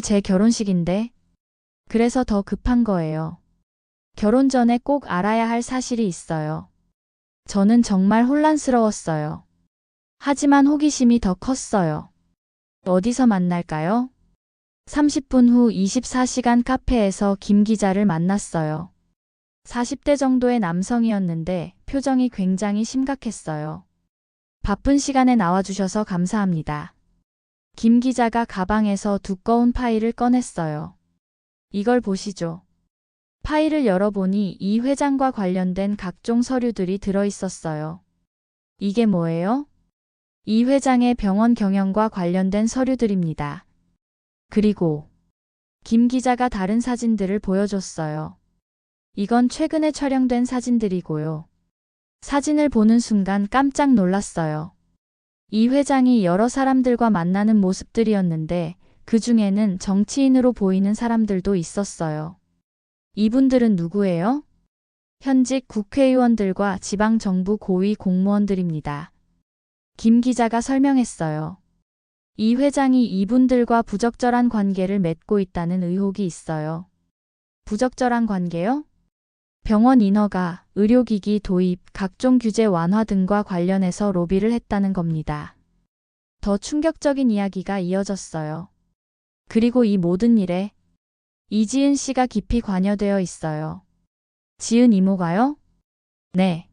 제 결혼식인데. 그래서 더 급한 거예요. 결혼 전에 꼭 알아야 할 사실이 있어요. 저는 정말 혼란스러웠어요. 하지만 호기심이 더 컸어요. 어디서 만날까요? 30분 후 24시간 카페에서 김 기자를 만났어요. 40대 정도의 남성이었는데 표정이 굉장히 심각했어요. 바쁜 시간에 나와주셔서 감사합니다. 김 기자가 가방에서 두꺼운 파일을 꺼냈어요. 이걸 보시죠. 파일을 열어보니 이 회장과 관련된 각종 서류들이 들어있었어요. 이게 뭐예요? 이 회장의 병원 경영과 관련된 서류들입니다. 그리고 김 기자가 다른 사진들을 보여줬어요. 이건 최근에 촬영된 사진들이고요. 사진을 보는 순간 깜짝 놀랐어요. 이 회장이 여러 사람들과 만나는 모습들이었는데 그 중에는 정치인으로 보이는 사람들도 있었어요. 이분들은 누구예요? 현직 국회의원들과 지방정부 고위 공무원들입니다. 김 기자가 설명했어요. 이 회장이 이분들과 부적절한 관계를 맺고 있다는 의혹이 있어요. 부적절한 관계요? 병원 인허가, 의료기기 도입, 각종 규제 완화 등과 관련해서 로비를 했다는 겁니다. 더 충격적인 이야기가 이어졌어요. 그리고 이 모든 일에 이지은 씨가 깊이 관여되어 있어요. 지은 이모가요? 네.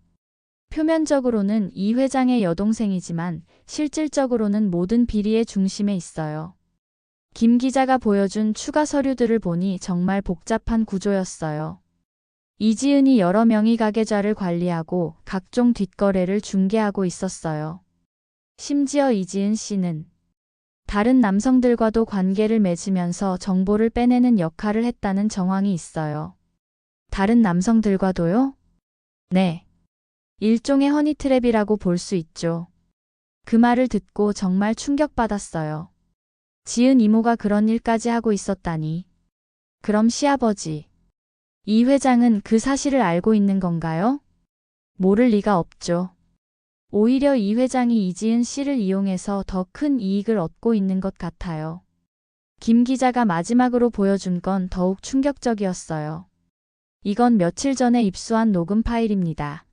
표면적으로는 이 회장의 여동생이지만 실질적으로는 모든 비리의 중심에 있어요. 김 기자가 보여준 추가 서류들을 보니 정말 복잡한 구조였어요. 이지은이 여러 명의 가계좌를 관리하고 각종 뒷거래를 중개하고 있었어요. 심지어 이지은 씨는 다른 남성들과도 관계를 맺으면서 정보를 빼내는 역할을 했다는 정황이 있어요. 다른 남성들과도요? 네. 일종의 허니트랩이라고 볼 수 있죠. 그 말을 듣고 정말 충격받았어요. 지은 이모가 그런 일까지 하고 있었다니. 그럼 시아버지, 이 회장은 그 사실을 알고 있는 건가요? 모를 리가 없죠. 오히려 이 회장이 이지은 씨를 이용해서 더 큰 이익을 얻고 있는 것 같아요. 김 기자가 마지막으로 보여준 건 더욱 충격적이었어요. 이건 며칠 전에 입수한 녹음 파일입니다.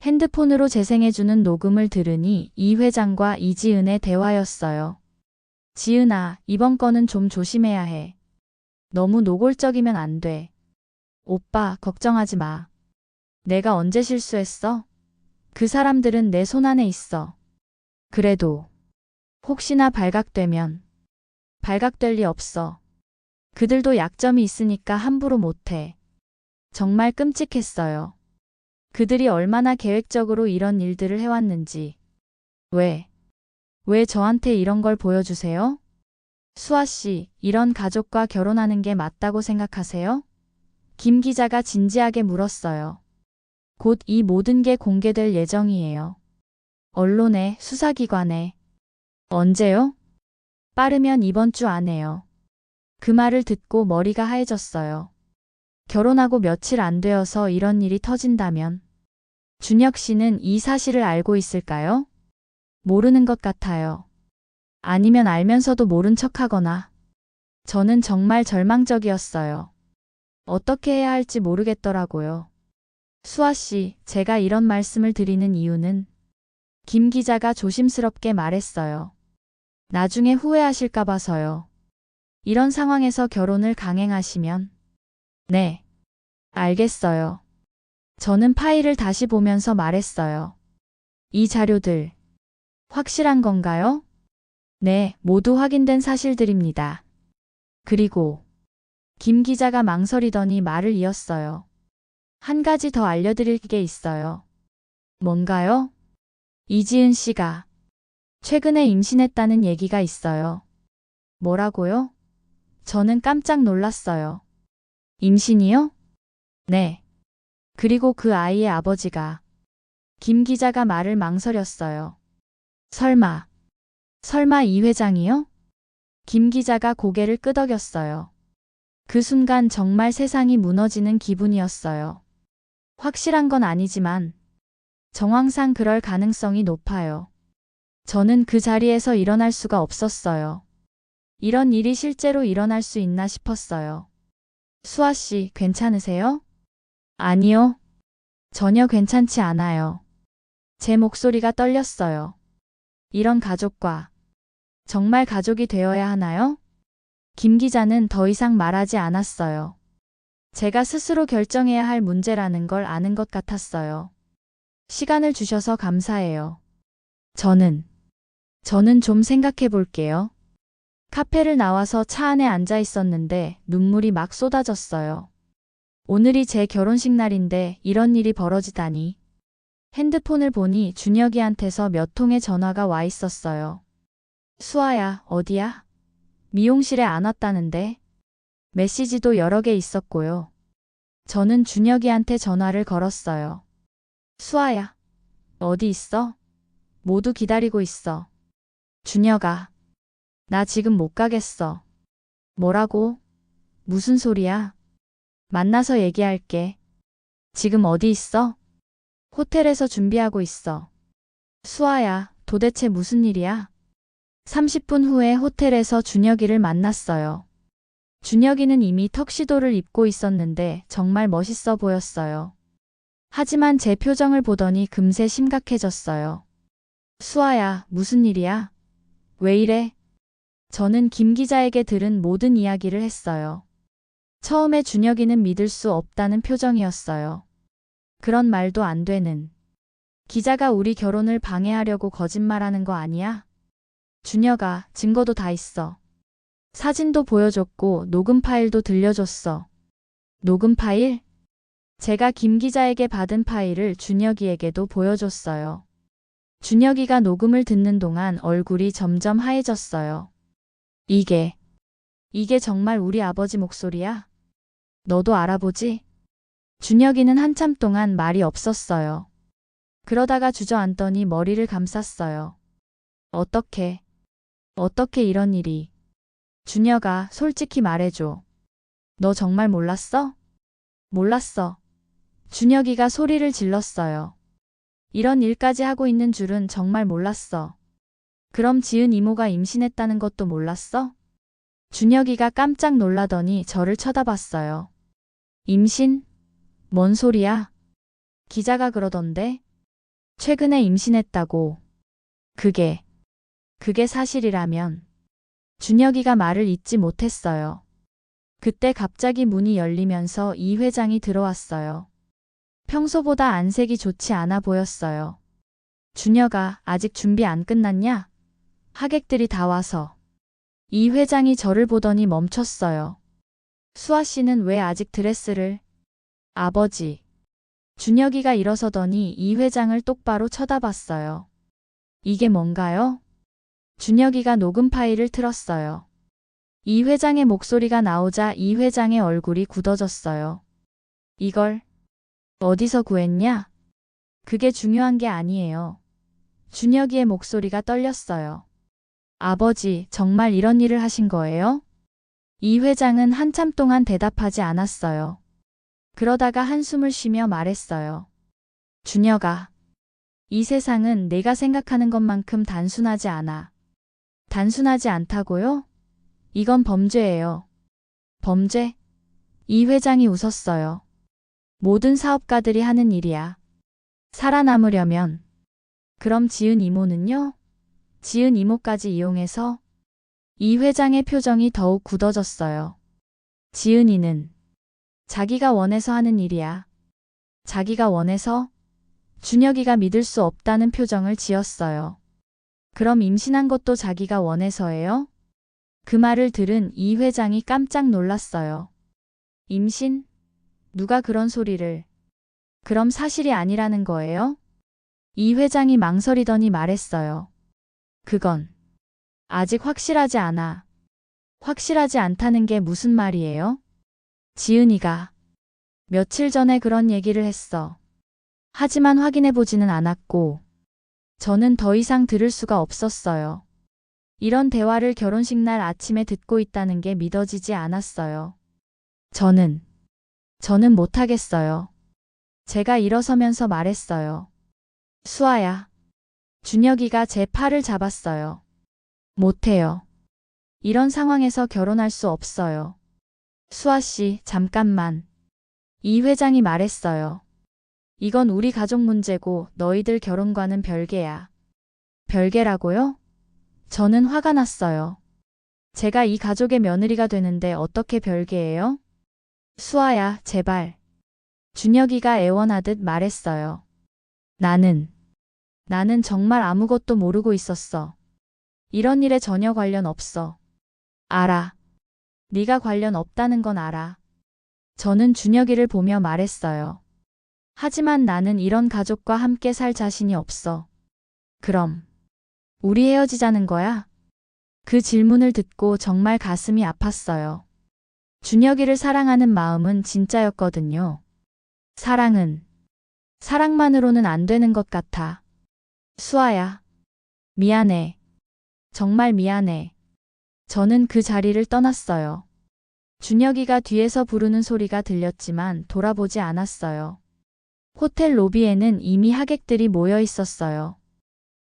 핸드폰으로 재생해주는 녹음을 들으니 이 회장과 이지은의 대화였어요. 지은아, 이번 건은 좀 조심해야 해. 너무 노골적이면 안 돼. 오빠, 걱정하지 마. 내가 언제 실수했어? 그 사람들은 내 손안에 있어. 그래도 혹시나 발각되면 발각될 리 없어. 그들도 약점이 있으니까 함부로 못해. 정말 끔찍했어요. 그들이 얼마나 계획적으로 이런 일들을 해왔는지. 왜 저한테 이런 걸 보여주세요? 수아 씨, 이런 가족과 결혼하는 게 맞다고 생각하세요? 김 기자가 진지하게 물었어요. 곧 이 모든 게 공개될 예정이에요. 언론에, 수사기관에. 언제요? 빠르면 이번 주 안에요. 그 말을 듣고 머리가 하얘졌어요. 결혼하고 며칠 안 되어서 이런 일이 터진다면 준혁 씨는 이 사실을 알고 있을까요? 모르는 것 같아요. 아니면 알면서도 모른 척하거나. 저는 정말 절망적이었어요. 어떻게 해야 할지 모르겠더라고요. 수아 씨, 제가 이런 말씀을 드리는 이유는 김 기자가 조심스럽게 말했어요. 나중에 후회하실까 봐서요. 이런 상황에서 결혼을 강행하시면. 네. 알겠어요. 저는 파일을 다시 보면서 말했어요. 이 자료들 확실한 건가요? 네, 모두 확인된 사실들입니다. 그리고 김 기자가 망설이더니 말을 이었어요. 한 가지 더 알려드릴 게 있어요. 뭔가요? 이지은 씨가 최근에 임신했다는 얘기가 있어요. 뭐라고요? 저는 깜짝 놀랐어요. 임신이요? 네. 그리고 그 아이의 아버지가. 김 기자가 말을 망설였어요. 설마 이 회장이요? 김 기자가 고개를 끄덕였어요. 그 순간 정말 세상이 무너지는 기분이었어요. 확실한 건 아니지만 정황상 그럴 가능성이 높아요. 저는 그 자리에서 일어날 수가 없었어요. 이런 일이 실제로 일어날 수 있나 싶었어요. 수아 씨, 괜찮으세요? 아니요. 전혀 괜찮지 않아요. 제 목소리가 떨렸어요. 이런 가족과 정말 가족이 되어야 하나요? 김 기자는 더 이상 말하지 않았어요. 제가 스스로 결정해야 할 문제라는 걸 아는 것 같았어요. 시간을 주셔서 감사해요. 저는 좀 생각해 볼게요. 카페를 나와서 차 안에 앉아 있었는데 눈물이 막 쏟아졌어요. 오늘이 제 결혼식 날인데 이런 일이 벌어지다니. 핸드폰을 보니 준혁이한테서 몇 통의 전화가 와 있었어요. 수아야, 어디야? 미용실에 안 왔다는데. 메시지도 여러 개 있었고요. 저는 준혁이한테 전화를 걸었어요. 수아야, 어디 있어? 모두 기다리고 있어. 준혁아, 나 지금 못 가겠어. 뭐라고? 무슨 소리야? 만나서 얘기할게. 지금 어디 있어? 호텔에서 준비하고 있어. 수아야, 도대체 무슨 일이야? 30분 후에 호텔에서 준혁이를 만났어요. 준혁이는 이미 턱시도를 입고 있었는데 정말 멋있어 보였어요. 하지만 제 표정을 보더니 금세 심각해졌어요. 수아야, 무슨 일이야? 왜 이래? 저는 김 기자에게 들은 모든 이야기를 했어요. 처음에 준혁이는 믿을 수 없다는 표정이었어요. 그런 말도 안 되는. 기자가 우리 결혼을 방해하려고 거짓말하는 거 아니야? 준혁아, 증거도 다 있어. 사진도 보여줬고 녹음 파일도 들려줬어. 녹음 파일? 제가 김 기자에게 받은 파일을 준혁이에게도 보여줬어요. 준혁이가 녹음을 듣는 동안 얼굴이 점점 하얘졌어요. 이게 정말 우리 아버지 목소리야? 너도 알아보지? 준혁이는 한참 동안 말이 없었어요. 그러다가 주저앉더니 머리를 감쌌어요. 어떻게 이런 일이. 준혁아, 솔직히 말해줘. 너 정말 몰랐어? 몰랐어. 준혁이가 소리를 질렀어요. 이런 일까지 하고 있는 줄은 정말 몰랐어. 그럼 지은 이모가 임신했다는 것도 몰랐어? 준혁이가 깜짝 놀라더니 저를 쳐다봤어요. 임신? 뭔 소리야? 기자가 그러던데? 최근에 임신했다고. 그게 사실이라면. 준혁이가 말을 잇지 못했어요. 그때 갑자기 문이 열리면서 이 회장이 들어왔어요. 평소보다 안색이 좋지 않아 보였어요. 준혁아, 아직 준비 안 끝났냐? 하객들이 다 와서. 이 회장이 저를 보더니 멈췄어요. 수아 씨는 왜 아직 드레스를? 아버지. 준혁이가 일어서더니 이 회장을 똑바로 쳐다봤어요. 이게 뭔가요? 준혁이가 녹음 파일을 틀었어요. 이 회장의 목소리가 나오자 이 회장의 얼굴이 굳어졌어요. 이걸 어디서 구했냐? 그게 중요한 게 아니에요. 준혁이의 목소리가 떨렸어요. 아버지, 정말 이런 일을 하신 거예요? 이 회장은 한참 동안 대답하지 않았어요. 그러다가 한숨을 쉬며 말했어요. 준혁아, 이 세상은 내가 생각하는 것만큼 단순하지 않아. 단순하지 않다고요? 이건 범죄예요. 범죄? 이 회장이 웃었어요. 모든 사업가들이 하는 일이야. 살아남으려면. 그럼 지은 이모는요? 지은 이모까지 이용해서? 이 회장의 표정이 더욱 굳어졌어요. 지은이는 자기가 원해서 하는 일이야. 자기가 원해서? 준혁이가 믿을 수 없다는 표정을 지었어요. 그럼 임신한 것도 자기가 원해서예요? 그 말을 들은 이 회장이 깜짝 놀랐어요. 임신? 누가 그런 소리를? 그럼 사실이 아니라는 거예요? 이 회장이 망설이더니 말했어요. 그건 아직 확실하지 않아. 확실하지 않다는 게 무슨 말이에요? 지은이가 며칠 전에 그런 얘기를 했어. 하지만 확인해보지는 않았고 저는 더 이상 들을 수가 없었어요. 이런 대화를 결혼식 날 아침에 듣고 있다는 게 믿어지지 않았어요. 저는 못하겠어요. 제가 일어서면서 말했어요. 수아야. 준혁이가 제 팔을 잡았어요. 못해요. 이런 상황에서 결혼할 수 없어요. 수아 씨, 잠깐만. 이 회장이 말했어요. 이건 우리 가족 문제고 너희들 결혼과는 별개야. 별개라고요? 저는 화가 났어요. 제가 이 가족의 며느리가 되는데 어떻게 별개예요? 수아야, 제발. 준혁이가 애원하듯 말했어요. 나는 정말 아무것도 모르고 있었어. 이런 일에 전혀 관련 없어. 알아. 네가 관련 없다는 건 알아. 저는 준혁이를 보며 말했어요. 하지만 나는 이런 가족과 함께 살 자신이 없어. 그럼 우리 헤어지자는 거야? 그 질문을 듣고 정말 가슴이 아팠어요. 준혁이를 사랑하는 마음은 진짜였거든요. 사랑만으로는 안 되는 것 같아. 수아야. 미안해. 정말 미안해. 저는 그 자리를 떠났어요. 준혁이가 뒤에서 부르는 소리가 들렸지만 돌아보지 않았어요. 호텔 로비에는 이미 하객들이 모여 있었어요.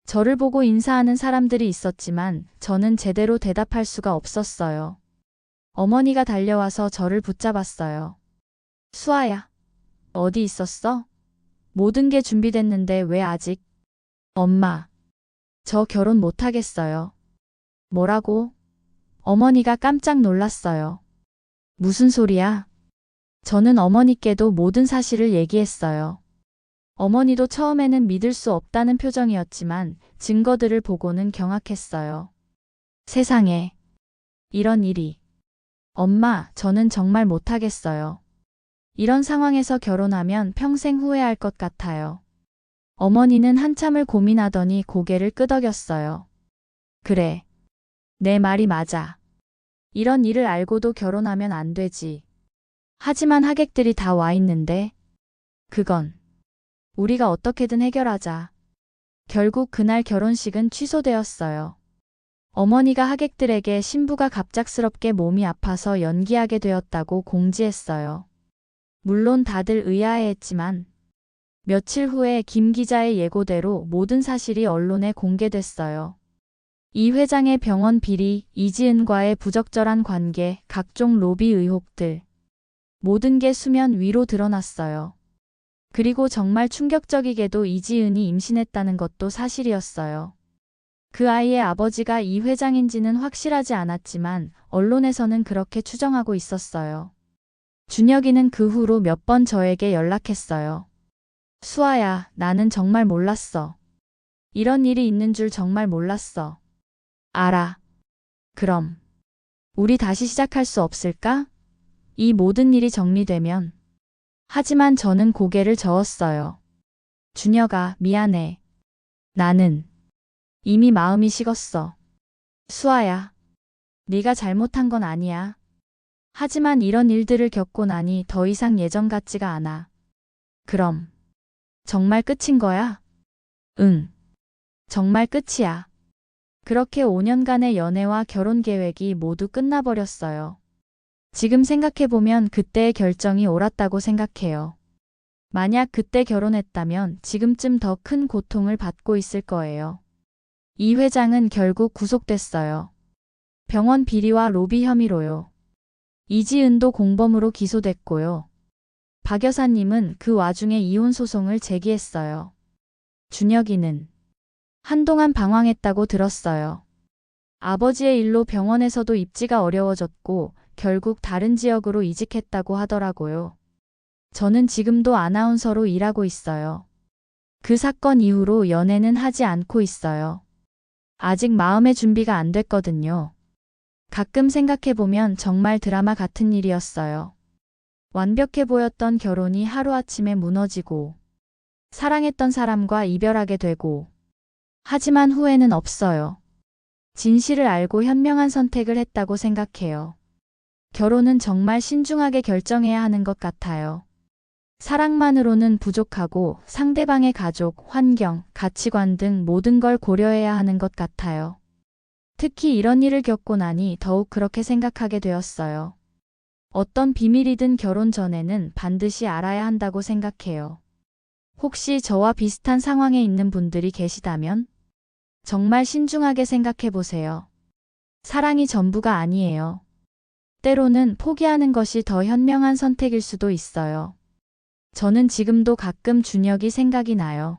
저를 보고 인사하는 사람들이 있었지만 저는 제대로 대답할 수가 없었어요. 어머니가 달려와서 저를 붙잡았어요. 수아야, 어디 있었어? 모든 게 준비됐는데 왜 아직? 엄마, 저 결혼 못하겠어요. 뭐라고? 어머니가 깜짝 놀랐어요. 무슨 소리야? 저는 어머니께도 모든 사실을 얘기했어요. 어머니도 처음에는 믿을 수 없다는 표정이었지만 증거들을 보고는 경악했어요. 세상에, 이런 일이. 엄마, 저는 정말 못하겠어요. 이런 상황에서 결혼하면 평생 후회할 것 같아요. 어머니는 한참을 고민하더니 고개를 끄덕였어요. 그래. 내 말이 맞아. 이런 일을 알고도 결혼하면 안 되지. 하지만 하객들이 다 와 있는데. 그건 우리가 어떻게든 해결하자. 결국 그날 결혼식은 취소되었어요. 어머니가 하객들에게 신부가 갑작스럽게 몸이 아파서 연기하게 되었다고 공지했어요. 물론 다들 의아해했지만 며칠 후에 김 기자의 예고대로 모든 사실이 언론에 공개됐어요. 이 회장의 병원 비리, 이지은과의 부적절한 관계, 각종 로비 의혹들. 모든 게 수면 위로 드러났어요. 그리고 정말 충격적이게도 이지은이 임신했다는 것도 사실이었어요. 그 아이의 아버지가 이 회장인지는 확실하지 않았지만 언론에서는 그렇게 추정하고 있었어요. 준혁이는 그 후로 몇 번 저에게 연락했어요. 수아야, 나는 정말 몰랐어. 이런 일이 있는 줄 정말 몰랐어. 알아. 그럼 우리 다시 시작할 수 없을까? 이 모든 일이 정리되면. 하지만 저는 고개를 저었어요. 준혁아, 미안해. 나는 이미 마음이 식었어. 수아야, 네가 잘못한 건 아니야. 하지만 이런 일들을 겪고 나니 더 이상 예전 같지가 않아. 그럼 정말 끝인 거야? 응. 정말 끝이야. 그렇게 5년간의 연애와 결혼 계획이 모두 끝나버렸어요. 지금 생각해보면 그때의 결정이 옳았다고 생각해요. 만약 그때 결혼했다면 지금쯤 더 큰 고통을 받고 있을 거예요. 이 회장은 결국 구속됐어요. 병원 비리와 로비 혐의로요. 이지은도 공범으로 기소됐고요. 박 여사님은 그 와중에 이혼 소송을 제기했어요. 준혁이는 한동안 방황했다고 들었어요. 아버지의 일로 병원에서도 입지가 어려워졌고 결국 다른 지역으로 이직했다고 하더라고요. 저는 지금도 아나운서로 일하고 있어요. 그 사건 이후로 연애는 하지 않고 있어요. 아직 마음의 준비가 안 됐거든요. 가끔 생각해보면 정말 드라마 같은 일이었어요. 완벽해 보였던 결혼이 하루아침에 무너지고 사랑했던 사람과 이별하게 되고 하지만 후회는 없어요. 진실을 알고 현명한 선택을 했다고 생각해요. 결혼은 정말 신중하게 결정해야 하는 것 같아요. 사랑만으로는 부족하고 상대방의 가족, 환경, 가치관 등 모든 걸 고려해야 하는 것 같아요. 특히 이런 일을 겪고 나니 더욱 그렇게 생각하게 되었어요. 어떤 비밀이든 결혼 전에는 반드시 알아야 한다고 생각해요. 혹시 저와 비슷한 상황에 있는 분들이 계시다면 정말 신중하게 생각해 보세요. 사랑이 전부가 아니에요. 때로는 포기하는 것이 더 현명한 선택일 수도 있어요. 저는 지금도 가끔 준혁이 생각이 나요.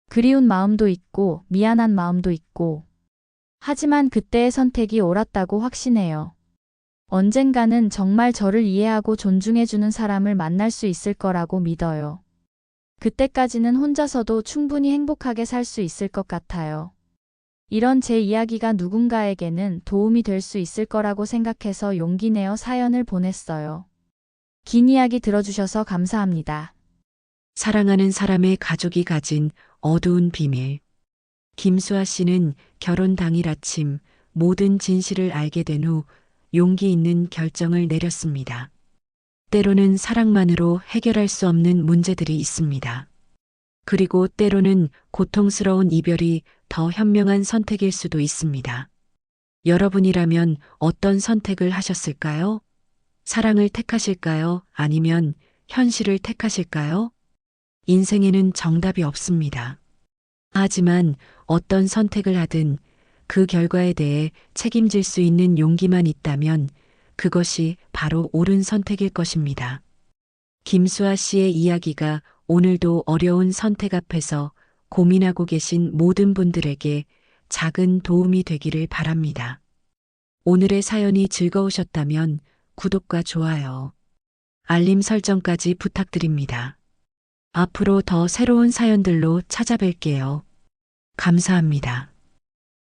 그리운 마음도 있고 미안한 마음도 있고. 하지만 그때의 선택이 옳았다고 확신해요. 언젠가는 정말 저를 이해하고 존중해주는 사람을 만날 수 있을 거라고 믿어요. 그때까지는 혼자서도 충분히 행복하게 살 수 있을 것 같아요. 이런 제 이야기가 누군가에게는 도움이 될 수 있을 거라고 생각해서 용기 내어 사연을 보냈어요. 긴 이야기 들어주셔서 감사합니다. 사랑하는 사람의 가족이 가진 어두운 비밀. 김수아 씨는 결혼 당일 아침 모든 진실을 알게 된 후 용기 있는 결정을 내렸습니다. 때로는 사랑만으로 해결할 수 없는 문제들이 있습니다. 그리고 때로는 고통스러운 이별이 더 현명한 선택일 수도 있습니다. 여러분이라면 어떤 선택을 하셨을까요? 사랑을 택하실까요? 아니면 현실을 택하실까요? 인생에는 정답이 없습니다. 하지만 어떤 선택을 하든 그 결과에 대해 책임질 수 있는 용기만 있다면 그것이 바로 옳은 선택일 것입니다. 김수아 씨의 이야기가 오늘도 어려운 선택 앞에서 고민하고 계신 모든 분들에게 작은 도움이 되기를 바랍니다. 오늘의 사연이 즐거우셨다면 구독과 좋아요, 알림 설정까지 부탁드립니다. 앞으로 더 새로운 사연들로 찾아뵐게요. 감사합니다.